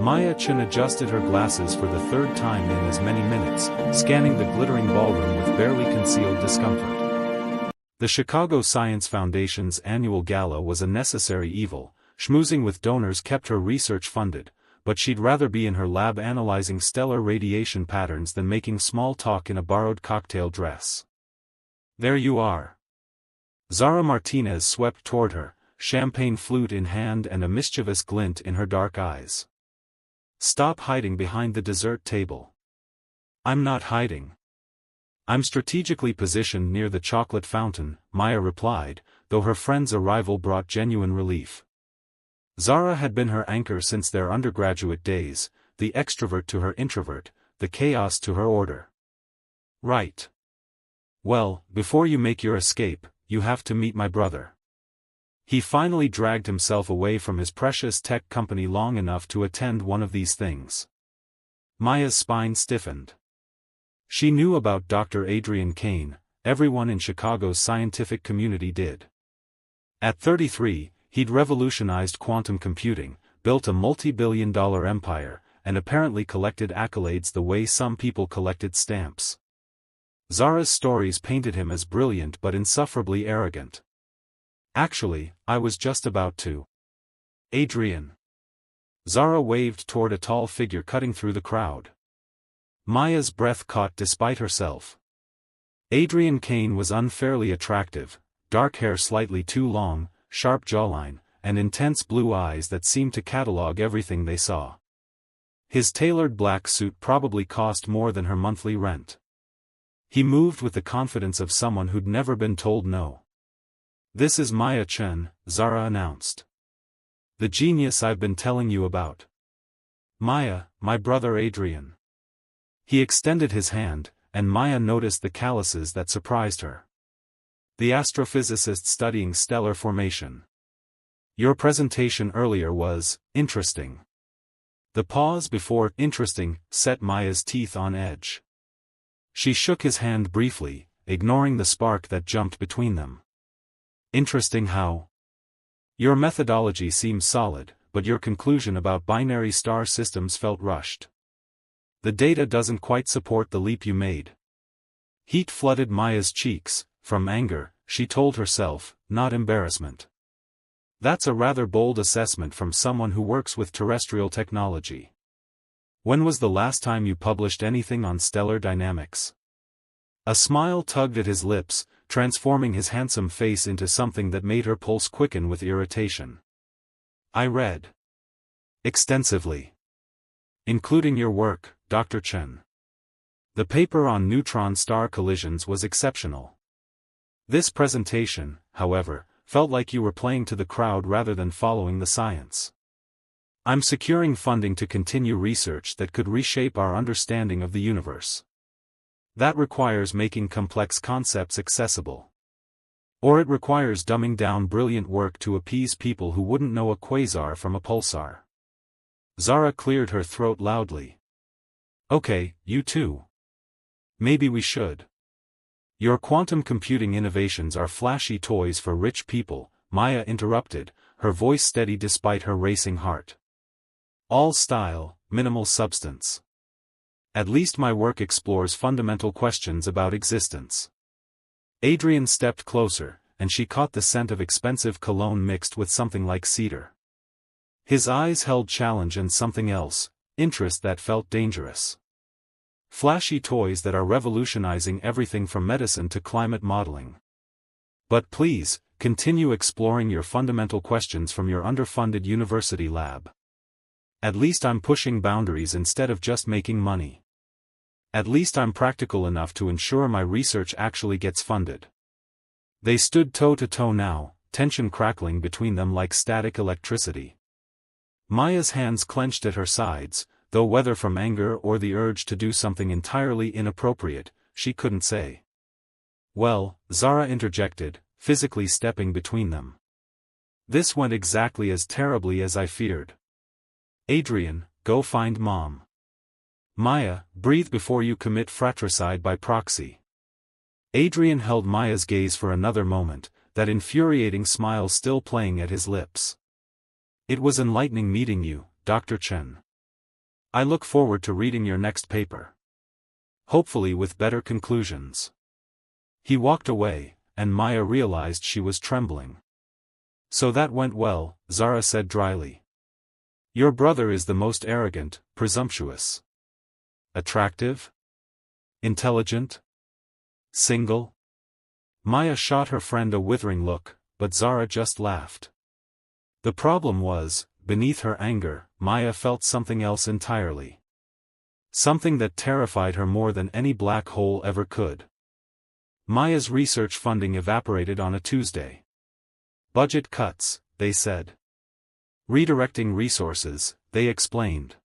Maya Chen adjusted her glasses for the third time in as many minutes, scanning the glittering ballroom with barely concealed discomfort. The Chicago Science Foundation's annual gala was a necessary evil. Schmoozing with donors kept her research funded, but she'd rather be in her lab analyzing stellar radiation patterns than making small talk in a borrowed cocktail dress. There you are. Zara Martinez swept toward her, champagne flute in hand and a mischievous glint in her dark eyes. Stop hiding behind the dessert table. I'm not hiding. I'm strategically positioned near the chocolate fountain, Maya replied, though her friend's arrival brought genuine relief. Zara had been her anchor since their undergraduate days, the extrovert to her introvert, the chaos to her order. Right. Well, before you make your escape, you have to meet my brother. He finally dragged himself away from his precious tech company long enough to attend one of these things. Maya's spine stiffened. She knew about Dr. Adrian Kane, everyone in Chicago's scientific community did. At 33, he'd revolutionized quantum computing, built a multi-billion-dollar empire, and apparently collected accolades the way some people collected stamps. Zara's stories painted him as brilliant but insufferably arrogant. Actually, I was just about to. Adrian. Zara waved toward a tall figure cutting through the crowd. Maya's breath caught despite herself. Adrian Kane was unfairly attractive, dark hair slightly too long, sharp jawline, and intense blue eyes that seemed to catalog everything they saw. His tailored black suit probably cost more than her monthly rent. He moved with the confidence of someone who'd never been told no. This is Maya Chen, Zara announced. The genius I've been telling you about. Maya, my brother Adrian. He extended his hand, and Maya noticed the calluses that surprised her. The astrophysicist studying stellar formation. Your presentation earlier was interesting. The pause before interesting set Maya's teeth on edge. She shook his hand briefly, ignoring the spark that jumped between them. Interesting how? Your methodology seems solid, but your conclusion about binary star systems felt rushed. The data doesn't quite support the leap you made. Heat flooded Maya's cheeks, from anger, she told herself, not embarrassment. That's a rather bold assessment from someone who works with terrestrial technology. When was the last time you published anything on stellar dynamics? A smile tugged at his lips, transforming his handsome face into something that made her pulse quicken with irritation. I read. Extensively. Including your work, Dr. Chen. The paper on neutron star collisions was exceptional. This presentation, however, felt like you were playing to the crowd rather than following the science. I'm securing funding to continue research that could reshape our understanding of the universe. That requires making complex concepts accessible. Or it requires dumbing down brilliant work to appease people who wouldn't know a quasar from a pulsar. Zara cleared her throat loudly. Okay, you too. Maybe we should. Your quantum computing innovations are flashy toys for rich people, Maya interrupted, her voice steady despite her racing heart. All style, minimal substance. At least my work explores fundamental questions about existence. Adrian stepped closer, and she caught the scent of expensive cologne mixed with something like cedar. His eyes held challenge and something else, interest that felt dangerous. Flashy toys that are revolutionizing everything from medicine to climate modeling. But please, continue exploring your fundamental questions from your underfunded university lab. At least I'm pushing boundaries instead of just making money. At least I'm practical enough to ensure my research actually gets funded. They stood toe-to-toe now, tension crackling between them like static electricity. Maya's hands clenched at her sides, though whether from anger or the urge to do something entirely inappropriate, she couldn't say. Well, Zara interjected, physically stepping between them. This went exactly as terribly as I feared. Adrian, go find Mom. Maya, breathe before you commit fratricide by proxy. Adrian held Maya's gaze for another moment, that infuriating smile still playing at his lips. It was enlightening meeting you, Dr. Chen. I look forward to reading your next paper. Hopefully with better conclusions. He walked away, and Maya realized she was trembling. So that went well, Zara said dryly. Your brother is the most arrogant, presumptuous. Attractive? Intelligent? Single? Maya shot her friend a withering look, but Zara just laughed. The problem was, beneath her anger, Maya felt something else entirely. Something that terrified her more than any black hole ever could. Maya's research funding evaporated on a Tuesday. Budget cuts, they said. Redirecting resources, they explained.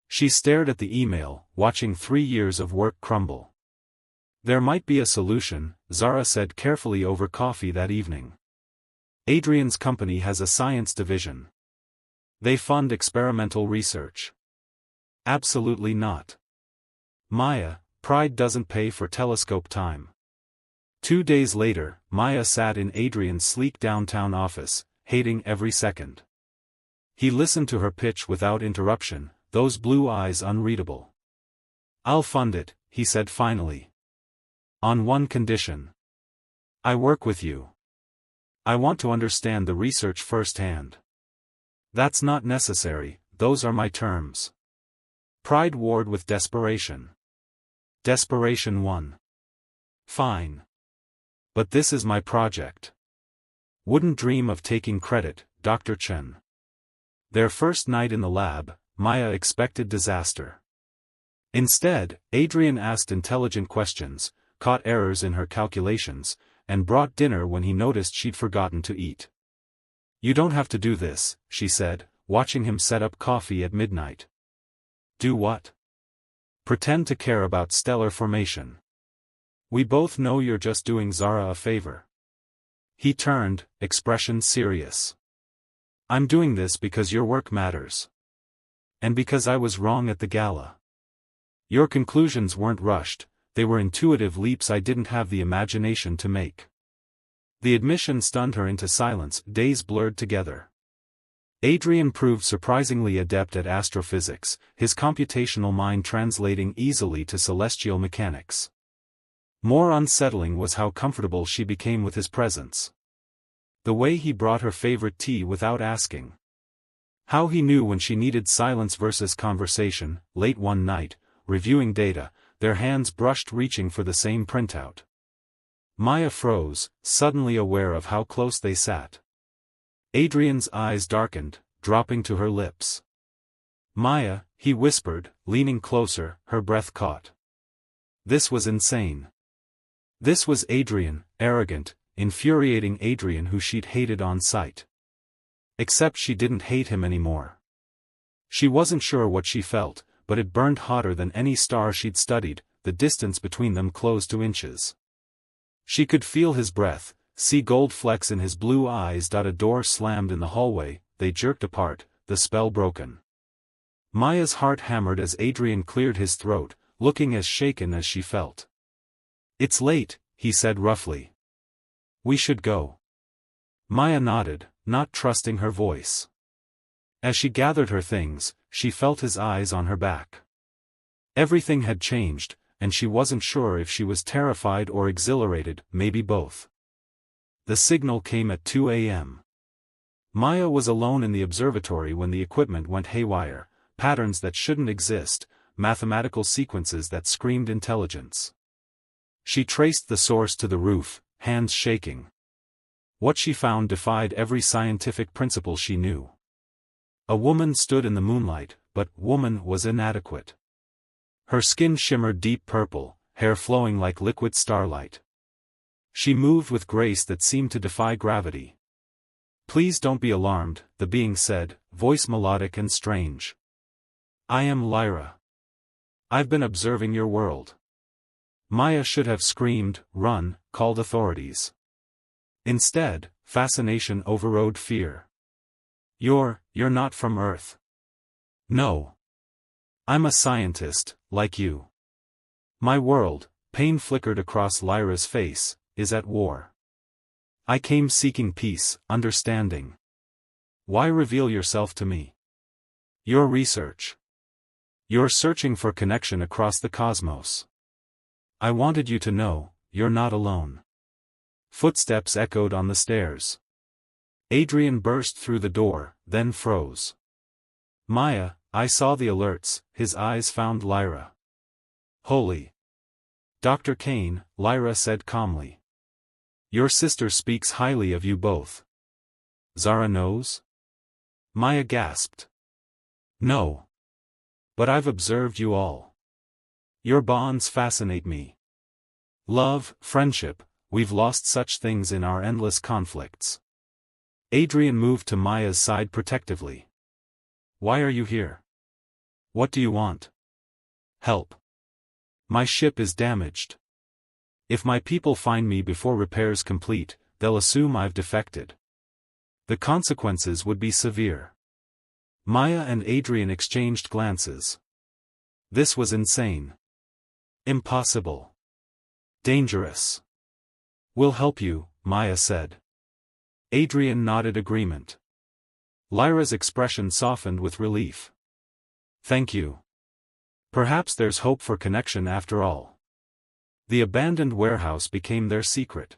She stared at the email, watching 3 years of work crumble. There might be a solution, Zara said carefully over coffee that evening. Adrian's company has a science division. They fund experimental research. Absolutely not. Maya, pride doesn't pay for telescope time. 2 days later, Maya sat in Adrian's sleek downtown office, hating every second. He listened to her pitch without interruption, those blue eyes unreadable. I'll fund it, he said finally. On one condition. I work with you. I want to understand the research firsthand. That's not necessary, those are my terms. Pride warred with desperation. Desperation won. Fine. But this is my project. Wouldn't dream of taking credit, Dr. Chen. Their first night in the lab, Maya expected disaster. Instead, Adrian asked intelligent questions, caught errors in her calculations, and brought dinner when he noticed she'd forgotten to eat. You don't have to do this, she said, watching him set up coffee at midnight. Do what? Pretend to care about stellar formation. We both know you're just doing Zara a favor. He turned, expression serious. I'm doing this because your work matters. And because I was wrong at the gala. Your conclusions weren't rushed, they were intuitive leaps I didn't have the imagination to make. The admission stunned her into silence, days blurred together. Adrian proved surprisingly adept at astrophysics, his computational mind translating easily to celestial mechanics. More unsettling was how comfortable she became with his presence. The way he brought her favorite tea without asking. How he knew when she needed silence versus conversation. Late one night, reviewing data, their hands brushed reaching for the same printout. Maya froze, suddenly aware of how close they sat. Adrian's eyes darkened, dropping to her lips. Maya, he whispered, leaning closer, her breath caught. This was insane. This was Adrian, arrogant, infuriating Adrian who she'd hated on sight. Except she didn't hate him anymore. She wasn't sure what she felt, but it burned hotter than any star she'd studied, the distance between them closed to inches. She could feel his breath, see gold flecks in his blue eyes. A door slammed in the hallway, they jerked apart, the spell broken. Maya's heart hammered as Adrian cleared his throat, looking as shaken as she felt. It's late, he said roughly. We should go. Maya nodded, not trusting her voice. As she gathered her things, she felt his eyes on her back. Everything had changed, and she wasn't sure if she was terrified or exhilarated, maybe both. The signal came at 2 a.m. Maya was alone in the observatory when the equipment went haywire, patterns that shouldn't exist, mathematical sequences that screamed intelligence. She traced the source to the roof, hands shaking. What she found defied every scientific principle she knew. A woman stood in the moonlight, but woman was inadequate. Her skin shimmered deep purple, hair flowing like liquid starlight. She moved with grace that seemed to defy gravity. Please don't be alarmed, the being said, voice melodic and strange. I am Lyra. I've been observing your world. Maya should have screamed, run, called authorities. Instead, fascination overrode fear. You're not from Earth. No. I'm a scientist, like you. My world, pain flickered across Lyra's face, is at war. I came seeking peace, understanding. Why reveal yourself to me? Your research. You're searching for connection across the cosmos. I wanted you to know, you're not alone. Footsteps echoed on the stairs. Adrian burst through the door, then froze. Maya, I saw the alerts, his eyes found Lyra. Holy. Dr. Kane, Lyra said calmly. Your sister speaks highly of you both. Zara knows? Maya gasped. No. But I've observed you all. Your bonds fascinate me. Love, friendship, we've lost such things in our endless conflicts. Adrian moved to Maya's side protectively. Why are you here? What do you want? Help. My ship is damaged. If my people find me before repairs complete, they'll assume I've defected. The consequences would be severe. Maya and Adrian exchanged glances. This was insane. Impossible. Dangerous. We'll help you, Maya said. Adrian nodded agreement. Lyra's expression softened with relief. Thank you. Perhaps there's hope for connection after all. The abandoned warehouse became their secret.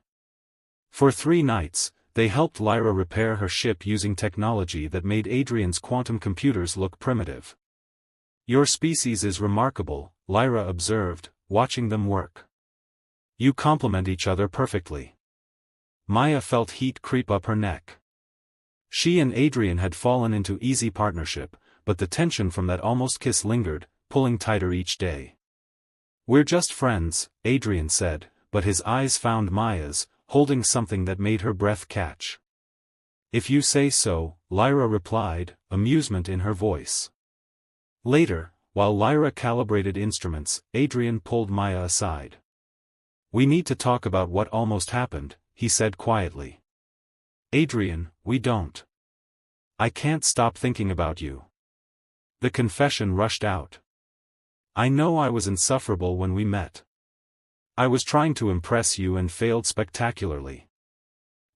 For 3 nights, they helped Lyra repair her ship using technology that made Adrian's quantum computers look primitive. Your species is remarkable, Lyra observed, watching them work. You complement each other perfectly. Maya felt heat creep up her neck. She and Adrian had fallen into easy partnership, but the tension from that almost kiss lingered, pulling tighter each day. We're just friends, Adrian said, but his eyes found Maya's, holding something that made her breath catch. If you say so, Lyra replied, amusement in her voice. Later, while Lyra calibrated instruments, Adrian pulled Maya aside. We need to talk about what almost happened, he said quietly. Adrian, we don't. I can't stop thinking about you. The confession rushed out. I know I was insufferable when we met. I was trying to impress you and failed spectacularly.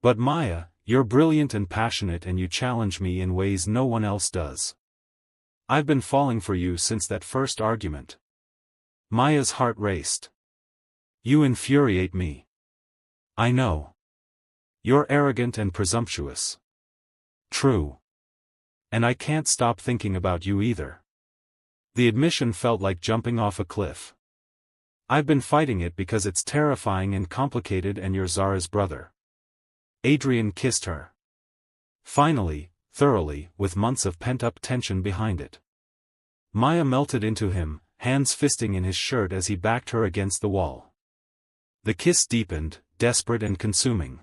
But Maya, you're brilliant and passionate and you challenge me in ways no one else does. I've been falling for you since that first argument. Maya's heart raced. You infuriate me. I know. You're arrogant and presumptuous. True. And I can't stop thinking about you either. The admission felt like jumping off a cliff. I've been fighting it because it's terrifying and complicated and you're Zara's brother. Adrian kissed her. Finally, thoroughly, with months of pent-up tension behind it. Maya melted into him, hands fisting in his shirt as he backed her against the wall. The kiss deepened, desperate and consuming.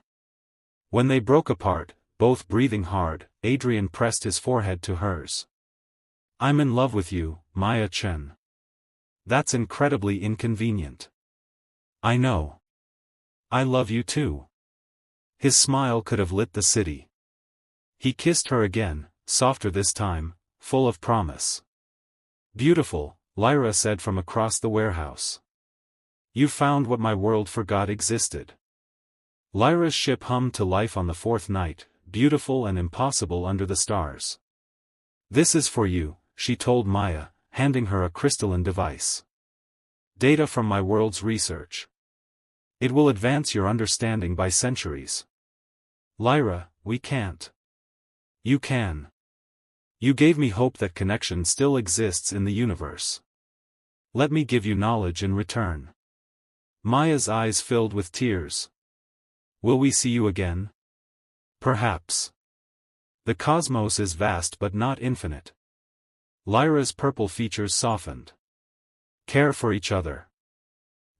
When they broke apart, both breathing hard, Adrian pressed his forehead to hers. I'm in love with you, Maya Chen. That's incredibly inconvenient. I know. I love you too. His smile could have lit the city. He kissed her again, softer this time, full of promise. Beautiful, Lyra said from across the warehouse. You found what my world forgot existed. Lyra's ship hummed to life on the 4th night, beautiful and impossible under the stars. This is for you, she told Maya, handing her a crystalline device. Data from my world's research. It will advance your understanding by centuries. Lyra, we can't. You can. You gave me hope that connection still exists in the universe. Let me give you knowledge in return. Maya's eyes filled with tears. Will we see you again? Perhaps. The cosmos is vast but not infinite. Lyra's purple features softened. Care for each other.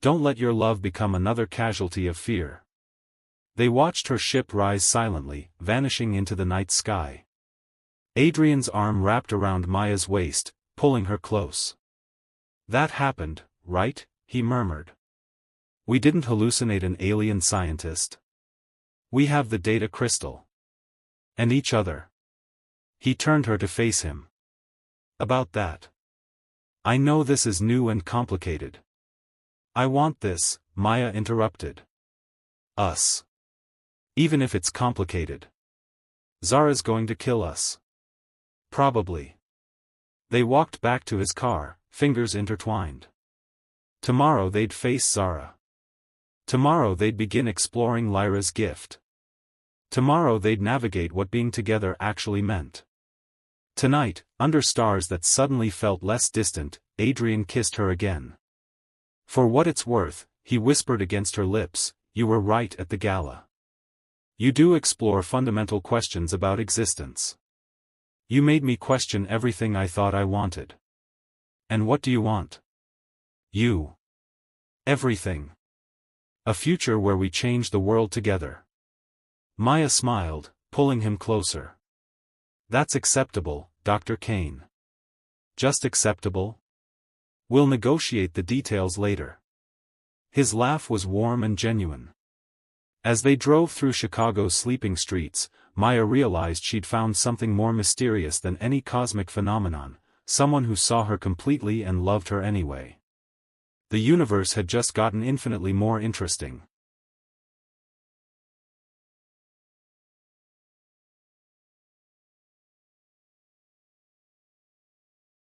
Don't let your love become another casualty of fear. They watched her ship rise silently, vanishing into the night sky. Adrian's arm wrapped around Maya's waist, pulling her close. That happened, right? He murmured. We didn't hallucinate an alien scientist. We have the data crystal. And each other. He turned her to face him. About that. I know this is new and complicated. I want this, Maya interrupted. Us. Even if it's complicated. Zara's going to kill us. Probably. They walked back to his car, fingers intertwined. Tomorrow they'd face Zara. Tomorrow they'd begin exploring Lyra's gift. Tomorrow they'd navigate what being together actually meant. Tonight, under stars that suddenly felt less distant, Adrian kissed her again. "For what it's worth," he whispered against her lips, "you were right at the gala. You do explore fundamental questions about existence. You made me question everything I thought I wanted." "And what do you want?" "You. Everything. A future where we change the world together." Maya smiled, pulling him closer. "That's acceptable, Dr. Kane." "Just acceptable? We'll negotiate the details later." His laugh was warm and genuine. As they drove through Chicago's sleeping streets, Maya realized she'd found something more mysterious than any cosmic phenomenon, someone who saw her completely and loved her anyway. The universe had just gotten infinitely more interesting.